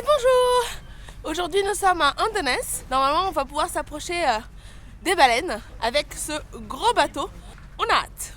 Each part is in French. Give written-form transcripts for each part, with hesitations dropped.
Bonjour! Aujourd'hui nous sommes à Andenes. Normalement on va pouvoir s'approcher des baleines avec ce gros bateau. On a hâte!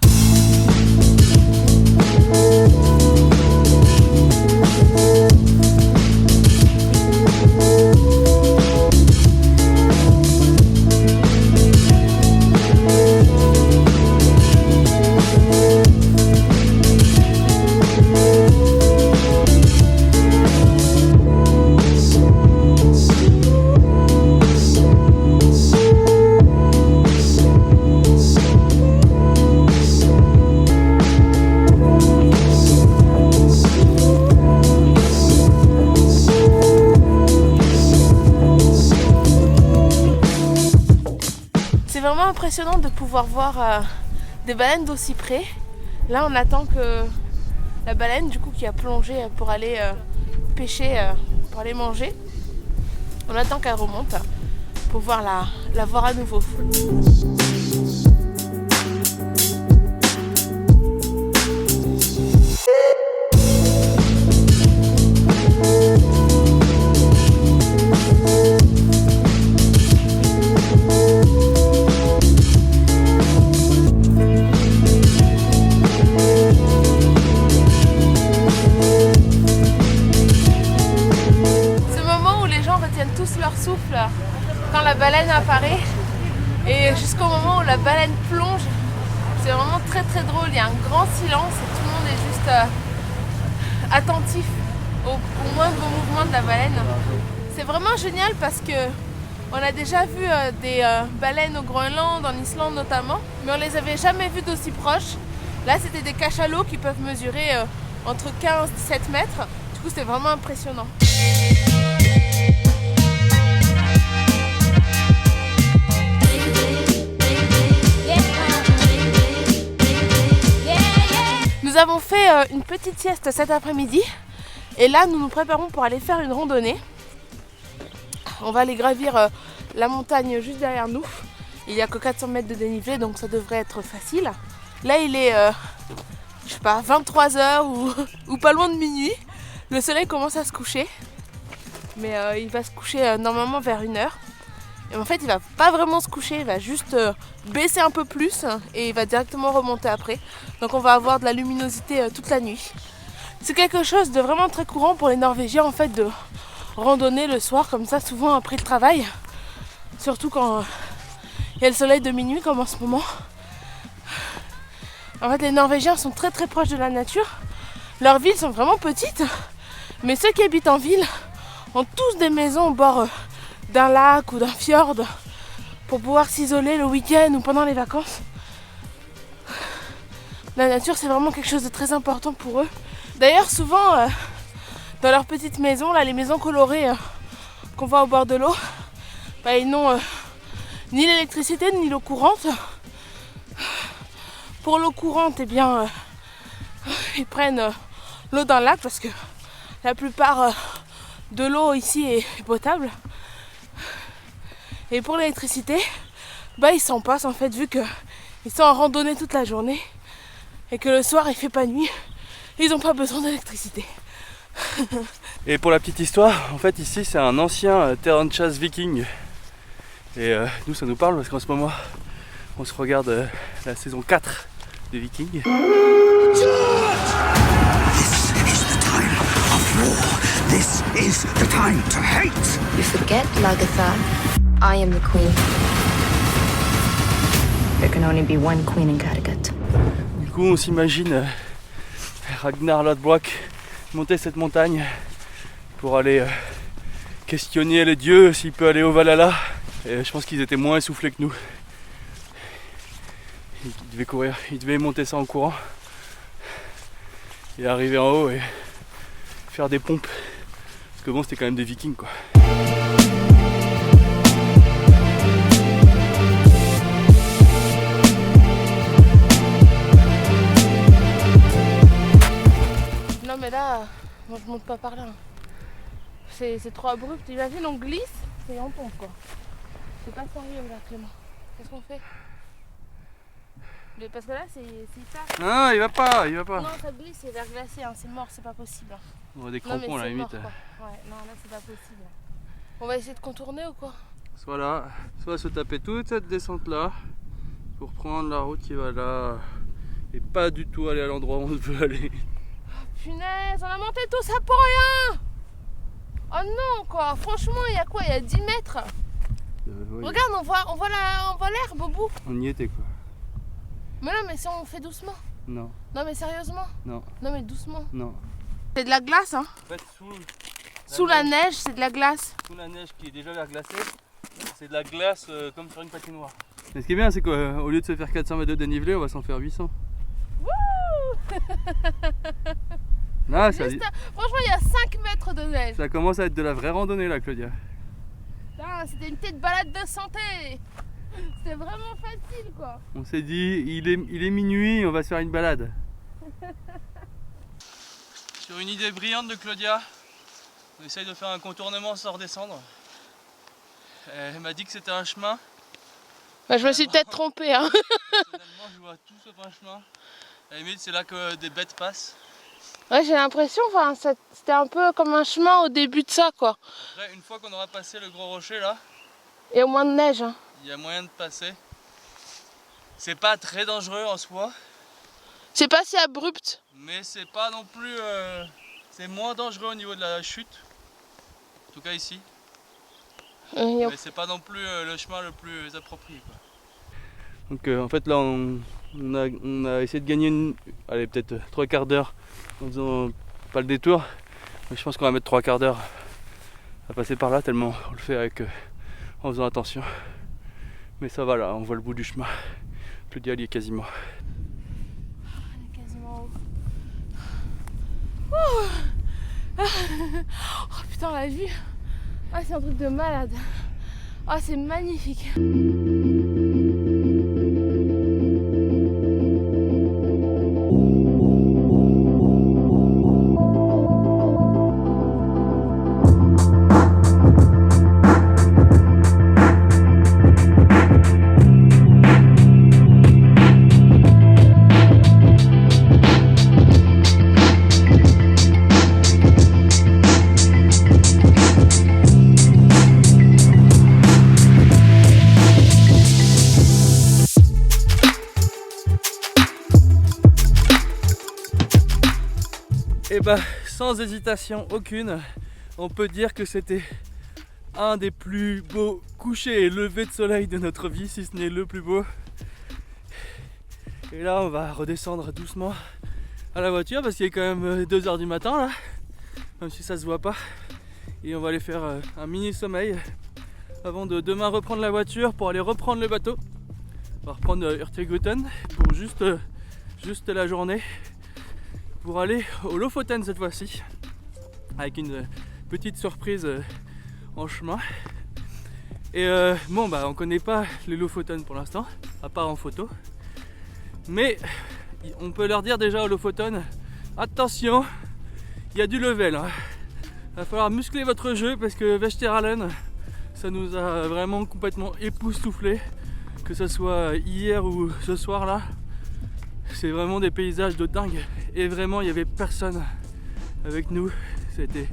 C'est vraiment impressionnant de pouvoir voir des baleines d'aussi près. Là on attend que la baleine du coup qui a plongé pour aller pêcher, pour aller manger. On attend qu'elle remonte pour pouvoir la voir à nouveau. Leur souffle quand la baleine apparaît et jusqu'au moment où la baleine plonge, c'est vraiment très très drôle. Il y a un grand silence et tout le monde est juste attentif au moindre mouvement de la baleine. C'est vraiment génial parce que on a déjà vu des baleines au Groenland, en Islande notamment, mais on les avait jamais vues d'aussi proches. Là c'était des cachalots qui peuvent mesurer entre 15 et 17 mètres. Du coup c'est vraiment impressionnant. Nous avons fait une petite sieste cet après-midi et là nous nous préparons pour aller faire une randonnée. On va aller gravir la montagne juste derrière nous. Il n'y a que 400 mètres de dénivelé donc ça devrait être facile. Là il est je sais pas 23h ou pas loin de minuit. Le soleil commence à se coucher mais il va se coucher normalement vers 1h. Et en fait il va pas vraiment se coucher, il va juste baisser un peu plus et il va directement remonter après. Donc on va avoir de la luminosité toute la nuit. C'est quelque chose de vraiment très courant pour les Norvégiens en fait de randonner le soir comme ça, souvent après le travail. Surtout quand il y a le soleil de minuit comme en ce moment. En fait les Norvégiens sont très très proches de la nature. Leurs villes sont vraiment petites, mais ceux qui habitent en ville ont tous des maisons au bord d'un lac ou d'un fjord pour pouvoir s'isoler le week-end ou pendant les vacances. La nature c'est vraiment quelque chose de très important pour eux. D'ailleurs souvent dans leurs petites maisons, là, les maisons colorées qu'on voit au bord de l'eau, bah, ils n'ont ni l'électricité ni l'eau courante. Pour l'eau courante, eh bien, ils prennent l'eau d'un lac parce que la plupart de l'eau ici est potable. Et pour l'électricité, bah ils s'en passent en fait vu qu'ils sont en randonnée toute la journée et que le soir il fait pas nuit, ils n'ont pas besoin d'électricité. Et pour la petite histoire, en fait ici c'est un ancien terrain de chasse viking. Et nous ça nous parle parce qu'en ce moment on se regarde la saison 4 des Vikings. This is the time to hate. You forget, Lagertha. I am the queen. There can only be one queen in Kattegat. Du coup on s'imagine Ragnar Lodbrok monter cette montagne pour aller questionner les dieux s'il peut aller au Valhalla. Et je pense qu'ils étaient moins essoufflés que nous. Ils devaient courir, ils devaient monter ça en courant et arriver en haut et faire des pompes. Parce que bon c'était quand même des Vikings quoi. Non mais là, moi je monte pas par là. C'est trop abrupt. Imagine on glisse et on tombe quoi. C'est pas sérieux là Clément. Qu'est-ce qu'on fait? Mais parce que là c'est hyper. Non, il va pas. Non ça glisse, c'est verglacé, hein. C'est mort, c'est pas possible. Hein. On voit des Non, mais crampons à la c'est limite. mort, quoi. Ouais, non, là c'est pas possible. On va essayer de contourner ou quoi? Soit là, soit se taper toute cette descente là pour prendre la route qui va là et pas du tout aller à l'endroit où on veut aller. Punaise, on a monté tout ça pour rien! Oh non, quoi! Franchement, il y a quoi? Il y a 10 mètres! Oui, Regarde, on voit l'herbe au bout! on y était quoi. Mais non, mais si on fait doucement! Non, Non, mais sérieusement! non, Non, mais doucement! non. C'est de la glace, hein! En fait, Sous la neige, c'est de la glace! sous la neige qui est déjà verglacée, c'est de la glace comme sur une patinoire. Mais ce qui est bien, c'est qu'au lieu de se faire 400 mètres de dénivelé, on va s'en faire 800. Là, ça, Franchement, il y a 5 mètres de neige! ça commence à être de la vraie randonnée là, Claudia. Putain, c'était une petite balade de santé! C'était vraiment facile, quoi! On s'est dit, il est minuit, on va se faire une balade. Sur une idée brillante de Claudia, on essaye de faire un contournement sans redescendre. Elle m'a dit que c'était un chemin. Bah, je me suis peut-être trompée, hein! Personnellement, je vois tout sauf un chemin. À la limite, c'est là que des bêtes passent. Ouais, j'ai l'impression, enfin, c'était un peu comme un chemin au début de ça, quoi. Après, une fois qu'on aura passé le gros rocher là, Et au moins de neige, hein. il y a moyen de passer. C'est pas très dangereux en soi, C'est pas si abrupt. mais c'est pas non plus. C'est moins dangereux au niveau de la chute. En tout cas ici. Mais c'est pas non plus le chemin le plus approprié, quoi. Donc en fait là on a essayé de gagner allez, peut-être 3/4 d'heure en faisant pas le détour. Mais je pense qu'on va mettre 3/4 d'heure à passer par là tellement on le fait avec en faisant attention. Mais ça va là, on voit le bout du chemin. Claudia y est quasiment. On est quasiment au... Oh putain, la vue. Ah, c'est un truc de malade. Ah, c'est magnifique. Et bah sans hésitation aucune, on peut dire que c'était un des plus beaux couchers et levers de soleil de notre vie, si ce n'est le plus beau. Et là on va redescendre doucement à la voiture parce qu'il est quand même 2 h du matin là, même si ça se voit pas. Et on va aller faire un mini sommeil avant de demain reprendre la voiture pour aller reprendre le bateau. On va reprendre Hurtigruten pour juste la journée, pour aller au Lofoten cette fois-ci, avec une petite surprise en chemin. Et bon bah on connaît pas les Lofoten pour l'instant, à part en photo. Mais on peut leur dire déjà au Lofoten, attention, il y a du level, hein. Va falloir muscler votre jeu parce que Vesteralen, ça nous a vraiment complètement époustouflé, que ce soit hier ou ce soir là. C'est vraiment des paysages de dingue. Et vraiment il n'y avait personne avec nous. C'était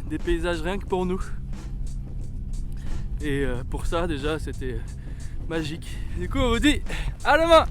des paysages rien que pour nous. Et pour ça déjà c'était magique. Du coup on vous dit à demain.